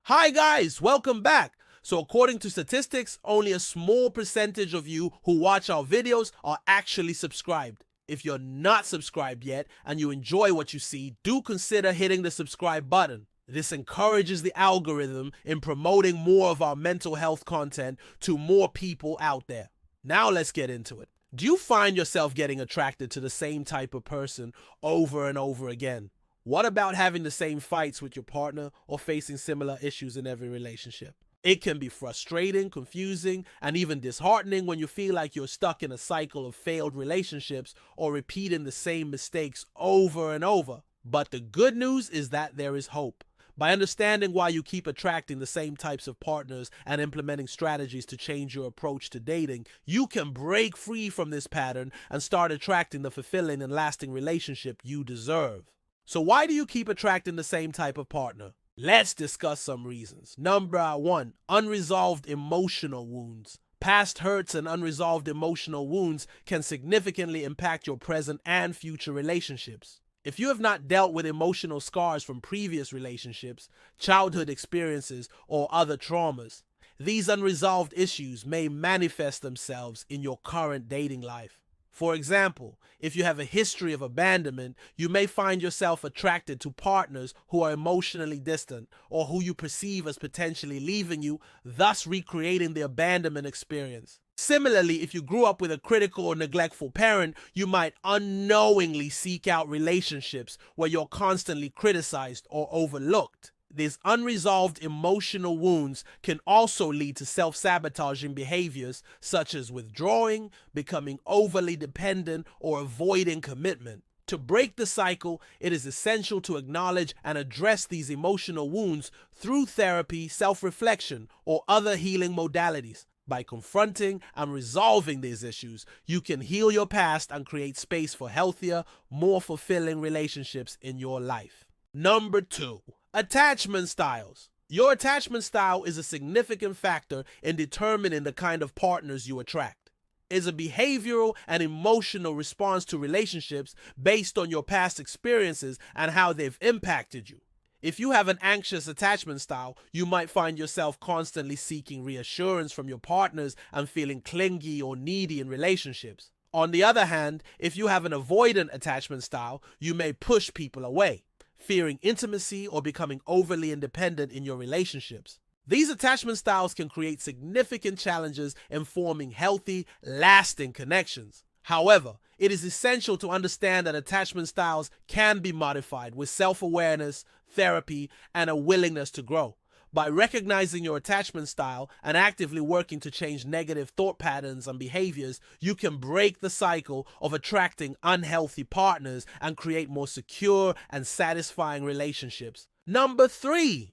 Hi guys, welcome back. So according to statistics, only a small percentage of you who watch our videos are actually subscribed. If you're not subscribed yet and you enjoy what you see, do consider hitting the subscribe button. This encourages the algorithm in promoting more of our mental health content to more people out there. Now let's get into it. Do you find yourself getting attracted to the same type of person over and over again? What about having the same fights with your partner or facing similar issues in every relationship? It can be frustrating, confusing, and even disheartening when you feel like you're stuck in a cycle of failed relationships or repeating the same mistakes over and over. But the good news is that there is hope. By understanding why you keep attracting the same types of partners and implementing strategies to change your approach to dating, you can break free from this pattern and start attracting the fulfilling and lasting relationship you deserve. So why do you keep attracting the same type of partner? Let's discuss some reasons. Number 1, unresolved emotional wounds. Past hurts and unresolved emotional wounds can significantly impact your present and future relationships. If you have not dealt with emotional scars from previous relationships, childhood experiences, or other traumas, these unresolved issues may manifest themselves in your current dating life. For example, if you have a history of abandonment, you may find yourself attracted to partners who are emotionally distant or who you perceive as potentially leaving you, thus recreating the abandonment experience. Similarly, if you grew up with a critical or neglectful parent, you might unknowingly seek out relationships where you're constantly criticized or overlooked. These unresolved emotional wounds can also lead to self-sabotaging behaviors such as withdrawing, becoming overly dependent, or avoiding commitment. To break the cycle, it is essential to acknowledge and address these emotional wounds through therapy, self-reflection, or other healing modalities. By confronting and resolving these issues, you can heal your past and create space for healthier, more fulfilling relationships in your life. Number 2. Attachment styles. Your attachment style is a significant factor in determining the kind of partners you attract. It's a behavioral and emotional response to relationships based on your past experiences and how they've impacted you. If you have an anxious attachment style, you might find yourself constantly seeking reassurance from your partners and feeling clingy or needy in relationships. On the other hand, if you have an avoidant attachment style, you may push people away, fearing intimacy or becoming overly independent in your relationships. These attachment styles can create significant challenges in forming healthy, lasting connections. However, it is essential to understand that attachment styles can be modified with self-awareness, therapy, and a willingness to grow. By recognizing your attachment style and actively working to change negative thought patterns and behaviors, you can break the cycle of attracting unhealthy partners and create more secure and satisfying relationships. Number 3,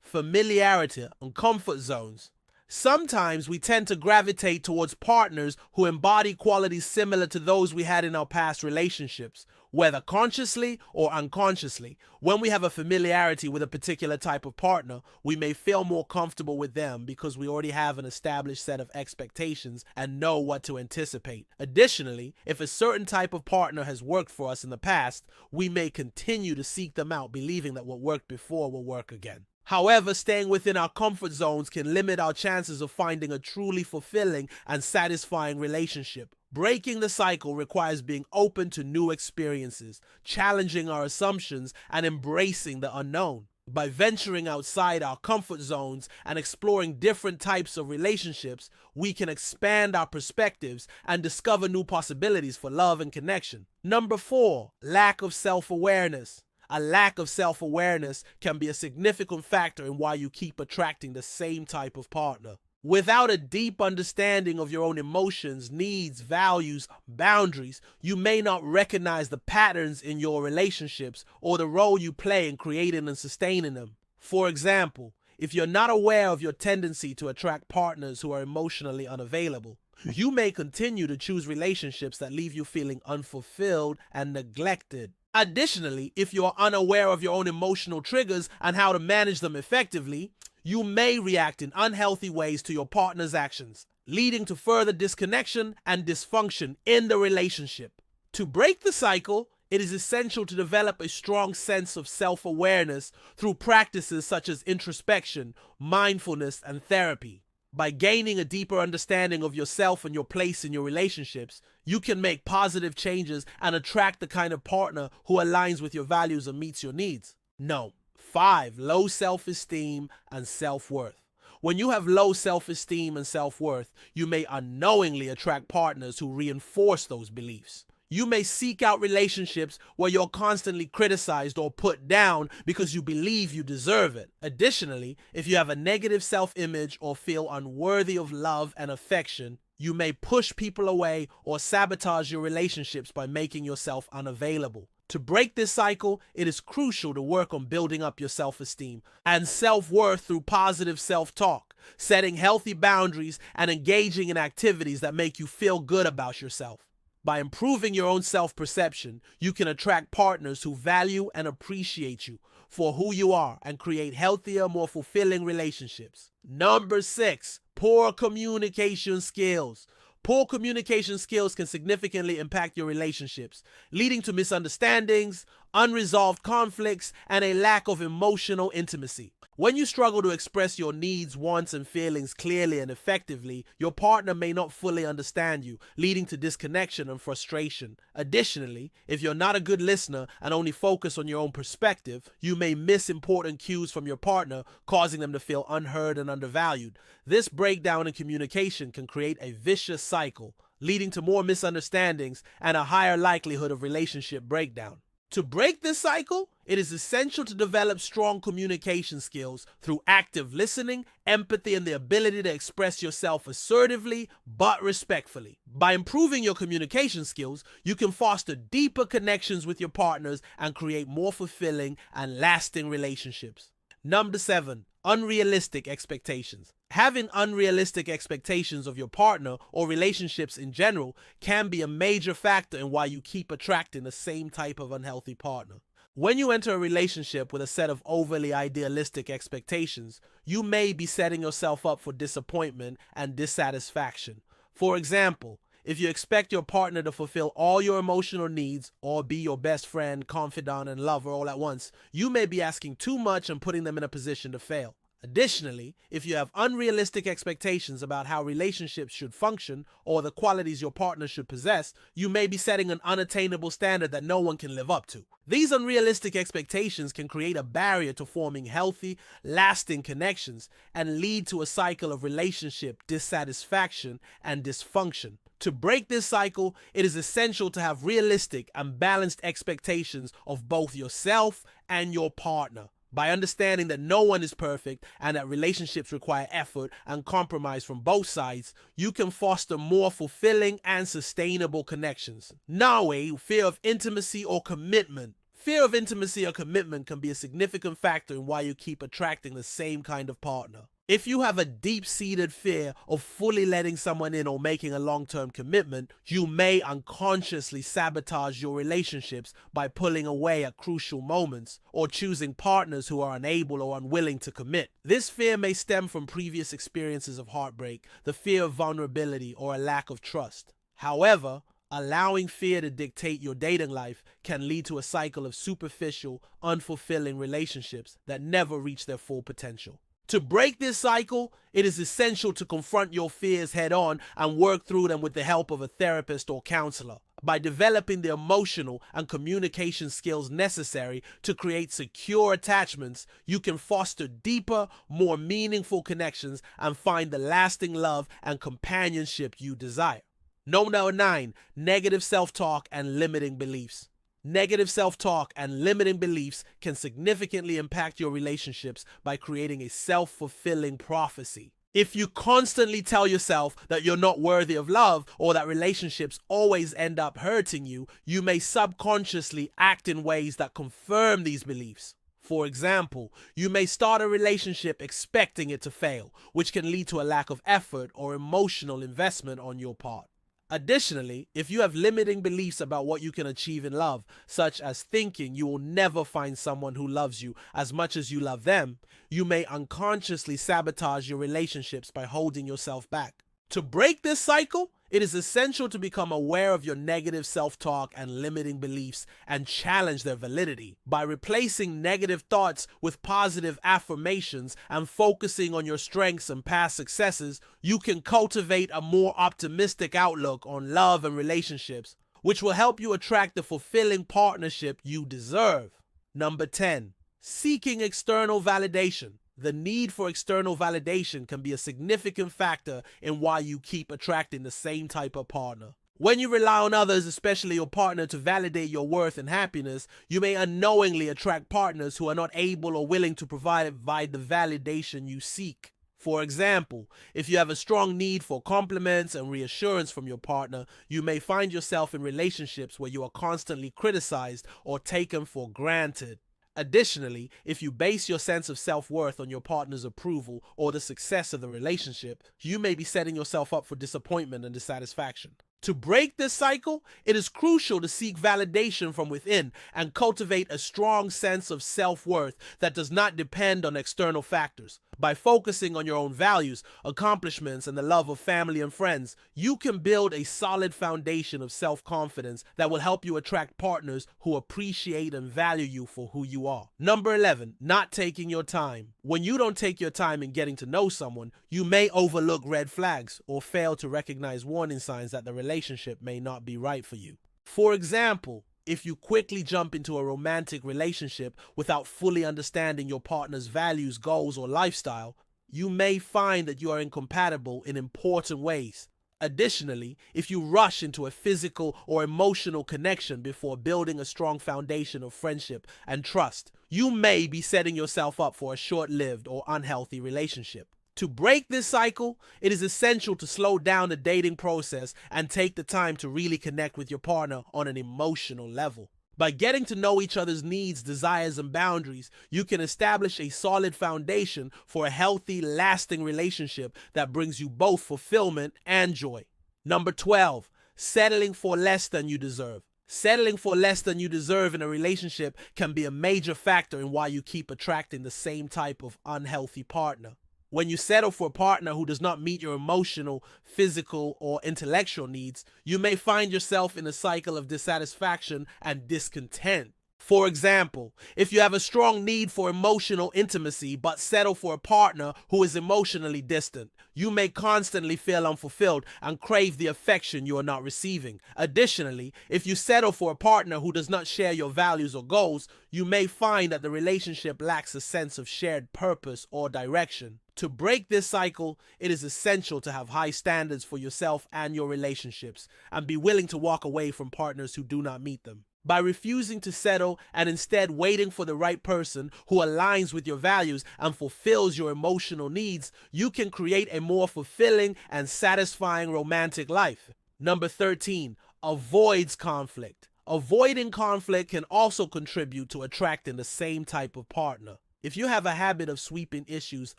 familiarity and comfort zones. Sometimes we tend to gravitate towards partners who embody qualities similar to those we had in our past relationships, whether consciously or unconsciously. When we have a familiarity with a particular type of partner, we may feel more comfortable with them because we already have an established set of expectations and know what to anticipate. Additionally, if a certain type of partner has worked for us in the past, we may continue to seek them out, believing that what worked before will work again. However, staying within our comfort zones can limit our chances of finding a truly fulfilling and satisfying relationship. Breaking the cycle requires being open to new experiences, challenging our assumptions, and embracing the unknown. By venturing outside our comfort zones and exploring different types of relationships, we can expand our perspectives and discover new possibilities for love and connection. Number 4, lack of self-awareness. A lack of self-awareness can be a significant factor in why you keep attracting the same type of partner. Without a deep understanding of your own emotions, needs, values, boundaries, you may not recognize the patterns in your relationships or the role you play in creating and sustaining them. For example, if you're not aware of your tendency to attract partners who are emotionally unavailable, you may continue to choose relationships that leave you feeling unfulfilled and neglected. Additionally, if you are unaware of your own emotional triggers and how to manage them effectively, you may react in unhealthy ways to your partner's actions, leading to further disconnection and dysfunction in the relationship. To break the cycle, it is essential to develop a strong sense of self-awareness through practices such as introspection, mindfulness, and therapy. By gaining a deeper understanding of yourself and your place in your relationships, you can make positive changes and attract the kind of partner who aligns with your values and meets your needs. No. 5. Low self-esteem and self-worth. When you have low self-esteem and self-worth, you may unknowingly attract partners who reinforce those beliefs. You may seek out relationships where you're constantly criticized or put down because you believe you deserve it. Additionally, if you have a negative self-image or feel unworthy of love and affection, you may push people away or sabotage your relationships by making yourself unavailable. To break this cycle, it is crucial to work on building up your self-esteem and self-worth through positive self-talk, setting healthy boundaries, and engaging in activities that make you feel good about yourself. By improving your own self-perception, you can attract partners who value and appreciate you for who you are and create healthier, more fulfilling relationships. Number 6, poor communication skills. Poor communication skills can significantly impact your relationships, leading to misunderstandings, unresolved conflicts, and a lack of emotional intimacy. When you struggle to express your needs, wants, and feelings clearly and effectively, your partner may not fully understand you, leading to disconnection and frustration. Additionally, if you're not a good listener and only focus on your own perspective, you may miss important cues from your partner, causing them to feel unheard and undervalued. This breakdown in communication can create a vicious cycle, leading to more misunderstandings and a higher likelihood of relationship breakdown. To break this cycle, it is essential to develop strong communication skills through active listening, empathy, and the ability to express yourself assertively but respectfully. By improving your communication skills, you can foster deeper connections with your partners and create more fulfilling and lasting relationships. Number 7, unrealistic expectations. Having unrealistic expectations of your partner or relationships in general can be a major factor in why you keep attracting the same type of unhealthy partner. When you enter a relationship with a set of overly idealistic expectations, you may be setting yourself up for disappointment and dissatisfaction. For example, if you expect your partner to fulfill all your emotional needs or be your best friend, confidant, and lover all at once, you may be asking too much and putting them in a position to fail. Additionally, if you have unrealistic expectations about how relationships should function or the qualities your partner should possess, you may be setting an unattainable standard that no one can live up to. These unrealistic expectations can create a barrier to forming healthy, lasting connections and lead to a cycle of relationship dissatisfaction and dysfunction. To break this cycle, it is essential to have realistic and balanced expectations of both yourself and your partner. By understanding that no one is perfect and that relationships require effort and compromise from both sides, you can foster more fulfilling and sustainable connections. Now, fear of intimacy or commitment. Fear of intimacy or commitment can be a significant factor in why you keep attracting the same kind of partner. If you have a deep-seated fear of fully letting someone in or making a long-term commitment, you may unconsciously sabotage your relationships by pulling away at crucial moments or choosing partners who are unable or unwilling to commit. This fear may stem from previous experiences of heartbreak, the fear of vulnerability, or a lack of trust. However, allowing fear to dictate your dating life can lead to a cycle of superficial, unfulfilling relationships that never reach their full potential. To break this cycle, it is essential to confront your fears head-on and work through them with the help of a therapist or counselor. By developing the emotional and communication skills necessary to create secure attachments, you can foster deeper, more meaningful connections and find the lasting love and companionship you desire. Number 9, negative self-talk and limiting beliefs. Negative self-talk and limiting beliefs can significantly impact your relationships by creating a self-fulfilling prophecy. If you constantly tell yourself that you're not worthy of love or that relationships always end up hurting you, you may subconsciously act in ways that confirm these beliefs. For example, you may start a relationship expecting it to fail, which can lead to a lack of effort or emotional investment on your part. Additionally, if you have limiting beliefs about what you can achieve in love, such as thinking you will never find someone who loves you as much as you love them, you may unconsciously sabotage your relationships by holding yourself back. To break this cycle, It is essential to become aware of your negative self-talk and limiting beliefs and challenge their validity. By replacing negative thoughts with positive affirmations and focusing on your strengths and past successes, you can cultivate a more optimistic outlook on love and relationships, which will help you attract the fulfilling partnership you deserve. Number 10, seeking external validation. The need for external validation can be a significant factor in why you keep attracting the same type of partner. When you rely on others, especially your partner, to validate your worth and happiness, you may unknowingly attract partners who are not able or willing to provide the validation you seek. For example, if you have a strong need for compliments and reassurance from your partner, you may find yourself in relationships where you are constantly criticized or taken for granted. Additionally, if you base your sense of self-worth on your partner's approval or the success of the relationship, you may be setting yourself up for disappointment and dissatisfaction. To break this cycle, it is crucial to seek validation from within and cultivate a strong sense of self-worth that does not depend on external factors. By focusing on your own values, accomplishments, and the love of family and friends, you can build a solid foundation of self-confidence that will help you attract partners who appreciate and value you for who you are. Number 11, not taking your time. When you don't take your time in getting to know someone, you may overlook red flags or fail to recognize warning signs that the relationship may not be right for you. For example, if you quickly jump into a romantic relationship without fully understanding your partner's values, goals, or lifestyle, you may find that you are incompatible in important ways. Additionally, if you rush into a physical or emotional connection before building a strong foundation of friendship and trust, you may be setting yourself up for a short-lived or unhealthy relationship. To break this cycle, it is essential to slow down the dating process and take the time to really connect with your partner on an emotional level. By getting to know each other's needs, desires, and boundaries, you can establish a solid foundation for a healthy, lasting relationship that brings you both fulfillment and joy. Number 12, settling for less than you deserve. Settling for less than you deserve in a relationship can be a major factor in why you keep attracting the same type of unhealthy partner. When you settle for a partner who does not meet your emotional, physical, or intellectual needs, you may find yourself in a cycle of dissatisfaction and discontent. For example, if you have a strong need for emotional intimacy but settle for a partner who is emotionally distant, you may constantly feel unfulfilled and crave the affection you are not receiving. Additionally, if you settle for a partner who does not share your values or goals, you may find that the relationship lacks a sense of shared purpose or direction. To break this cycle, it is essential to have high standards for yourself and your relationships and be willing to walk away from partners who do not meet them. By refusing to settle and instead waiting for the right person who aligns with your values and fulfills your emotional needs, you can create a more fulfilling and satisfying romantic life. Number 13, avoids conflict. Avoiding conflict can also contribute to attracting the same type of partner. If you have a habit of sweeping issues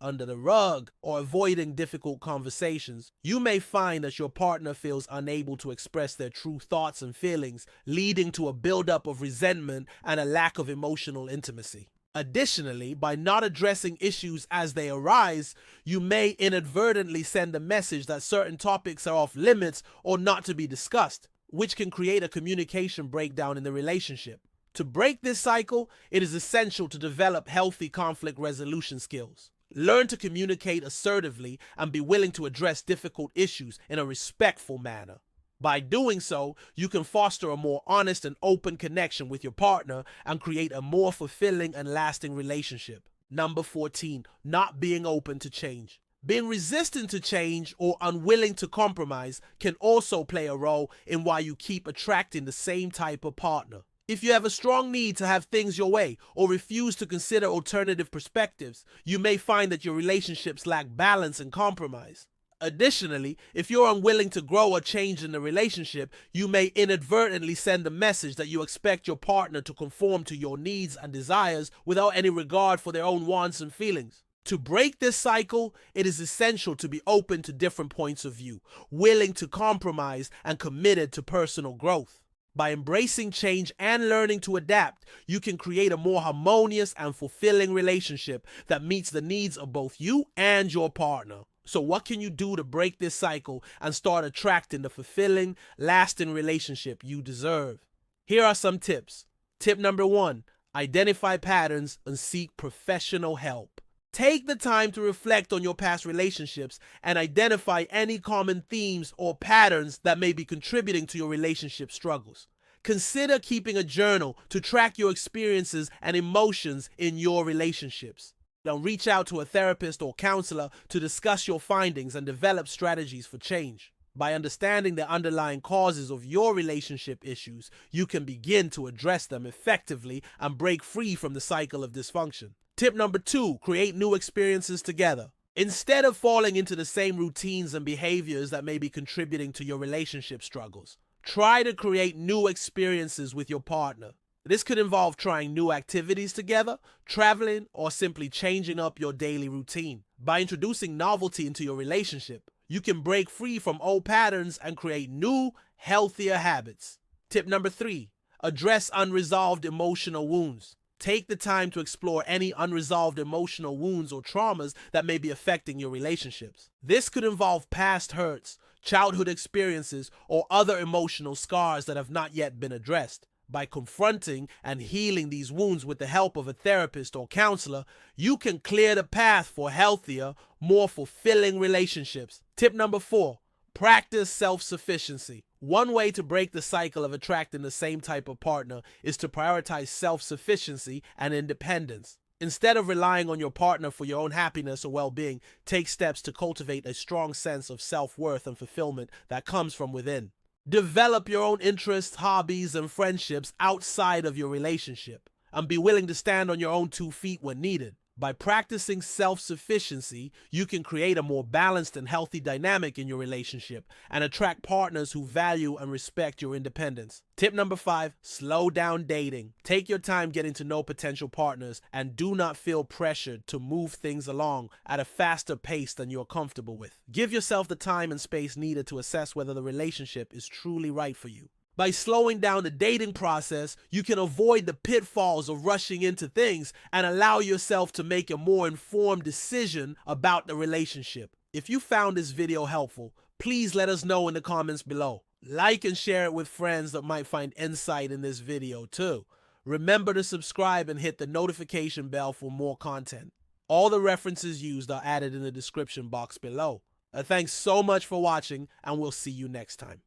under the rug or avoiding difficult conversations, you may find that your partner feels unable to express their true thoughts and feelings, leading to a buildup of resentment and a lack of emotional intimacy. Additionally, by not addressing issues as they arise, you may inadvertently send a message that certain topics are off limits or not to be discussed, which can create a communication breakdown in the relationship. To break this cycle, it is essential to develop healthy conflict resolution skills. Learn to communicate assertively and be willing to address difficult issues in a respectful manner. By doing so, you can foster a more honest and open connection with your partner and create a more fulfilling and lasting relationship. Number 14, not being open to change. Being resistant to change or unwilling to compromise can also play a role in why you keep attracting the same type of partner. If you have a strong need to have things your way or refuse to consider alternative perspectives, you may find that your relationships lack balance and compromise. Additionally, if you're unwilling to grow or change in the relationship, you may inadvertently send a message that you expect your partner to conform to your needs and desires without any regard for their own wants and feelings. To break this cycle, it is essential to be open to different points of view, willing to compromise, and committed to personal growth. By embracing change and learning to adapt, you can create a more harmonious and fulfilling relationship that meets the needs of both you and your partner. So what can you do to break this cycle and start attracting the fulfilling, lasting relationship you deserve? Here are some tips. Tip number 1, identify patterns and seek professional help. Take the time to reflect on your past relationships and identify any common themes or patterns that may be contributing to your relationship struggles. Consider keeping a journal to track your experiences and emotions in your relationships. Now, reach out to a therapist or counselor to discuss your findings and develop strategies for change. By understanding the underlying causes of your relationship issues, you can begin to address them effectively and break free from the cycle of dysfunction. Tip number 2, create new experiences together. Instead of falling into the same routines and behaviors that may be contributing to your relationship struggles, try to create new experiences with your partner. This could involve trying new activities together, traveling, or simply changing up your daily routine. By introducing novelty into your relationship, you can break free from old patterns and create new, healthier habits. Tip number 3, address unresolved emotional wounds. Take the time to explore any unresolved emotional wounds or traumas that may be affecting your relationships. This could involve past hurts, childhood experiences, or other emotional scars that have not yet been addressed. By confronting and healing these wounds with the help of a therapist or counselor, you can clear the path for healthier, more fulfilling relationships. Tip number 4, practice self-sufficiency. One way to break the cycle of attracting the same type of partner is to prioritize self-sufficiency and independence. Instead of relying on your partner for your own happiness or well-being, take steps to cultivate a strong sense of self-worth and fulfillment that comes from within. Develop your own interests, hobbies, and friendships outside of your relationship, and be willing to stand on your own 2 feet when needed. By practicing self-sufficiency, you can create a more balanced and healthy dynamic in your relationship and attract partners who value and respect your independence. Tip number 5, slow down dating. Take your time getting to know potential partners and do not feel pressured to move things along at a faster pace than you're comfortable with. Give yourself the time and space needed to assess whether the relationship is truly right for you. By slowing down the dating process, you can avoid the pitfalls of rushing into things and allow yourself to make a more informed decision about the relationship. If you found this video helpful, please let us know in the comments below. Like and share it with friends that might find insight in this video too. Remember to subscribe and hit the notification bell for more content. All the references used are added in the description box below. Thanks so much for watching, and we'll see you next time.